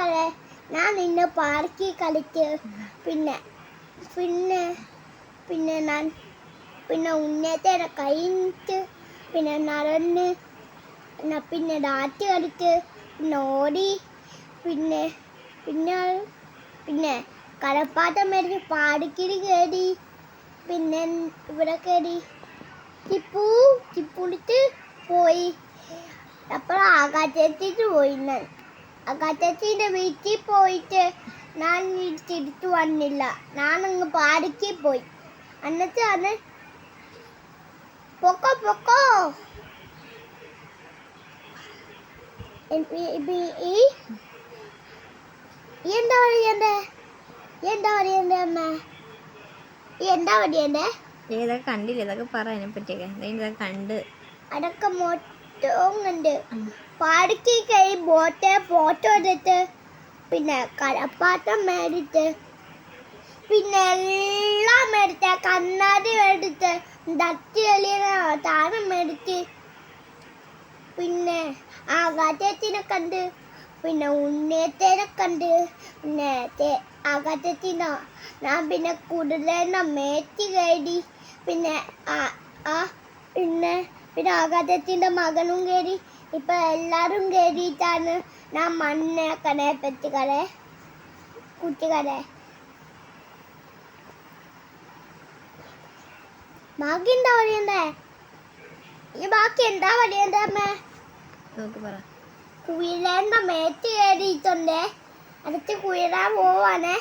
കൂട്ടുകാരെ, ഞാൻ ഇന്ന് പാർക്കിൽ കളിച്ച് പിന്നെ പിന്നെ പിന്നെ ഞാൻ ഉന്നത്തെ കഴിഞ്ഞിട്ട് പിന്നെ നടന്ന് പിന്നെ ഡാറ്റ് കളിച്ച് പിന്നെ ഓടി പിന്നെ പിന്നെ പിന്നെ കളപ്പാട്ടം മേടിച്ച് പാടിക്കിടി കയറി പിന്നെ ഇവിടെ കയറി ചിപ്പുളിച്ച് പോയി. അപ്പോൾ ആകാശത്തേക്ക് പോയി. ഞാൻ ആകാശത്തിൻ്റെ വീട്ടിൽ പോയിട്ട് ഞാൻ തിരിച്ചു വന്നില്ല. ഞാനങ്ങ് പാടിക്ക് പോയി. എന്നിട്ടാണ് പൊക്കോ എന്താ പറയണ്ടേ അമ്മ? എന്താ പറയണ്ടേ? ഇതൊക്കെ കണ്ടില്ല, ഇതൊക്കെ പറ അതിനെ പറ്റിയൊക്കെ. ഇതൊക്കെ കണ്ട് അതൊക്കെ മൊത്തവും കണ്ട് പാടിക്ക് കയറി ഫോട്ടോ എടുത്ത് പിന്നെ കളപ്പാട്ടം മേടിച്ച് പിന്നെ എല്ലാം മേടിച്ച കണ്ണാടി മേടിച്ച് ദത്തി വലിയ താരം മേടിച്ച് പിന്നെ ആകാശത്തിനെ കണ്ട് പിന്നെ ഉണ്ണേത്തേനെ കണ്ട് പിന്നെ ആകാശത്തിനോ ഞാൻ പിന്നെ കുതിരേനെ മേച്ച് കയറി പിന്നെ പിന്നെ ആകാശത്തിൻ്റെ മകനും കയറി. ഇപ്പം എല്ലാവരും കയറിയിട്ടാണ് ഞാൻ മണ്ണേക്കണേ പെറ്റുകളെ കുട്ടികളെ. ബാക്കി എന്താ പറയണ്ടേ? ഈ ബാക്കി എന്താ പറയണ്ടേ അമ്മേ? കുയിലേൻ്റെ മേത്ത് കയറിയിട്ടുണ്ട്. അടുത്ത് കുയിലാൻ പോവാണേ.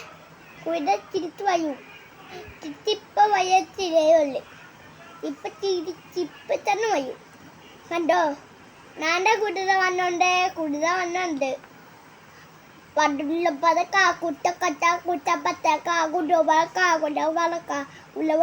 കുയില തിരിച്ചു വരും. തിരിച്ചിപ്പം വയറ്റില്ലേയുള്ളു. ഇപ്പം തന്നെ വരും. കണ്ടോ? നാൻ്റെ കുതിര വന്നുണ്ട്. പടുള്ള പതക്ക കുട്ടക്കട്ട കുട്ടപ്പത്തക്ക കുടുവളക്ക കുടവളക്ക ഉള്ളവ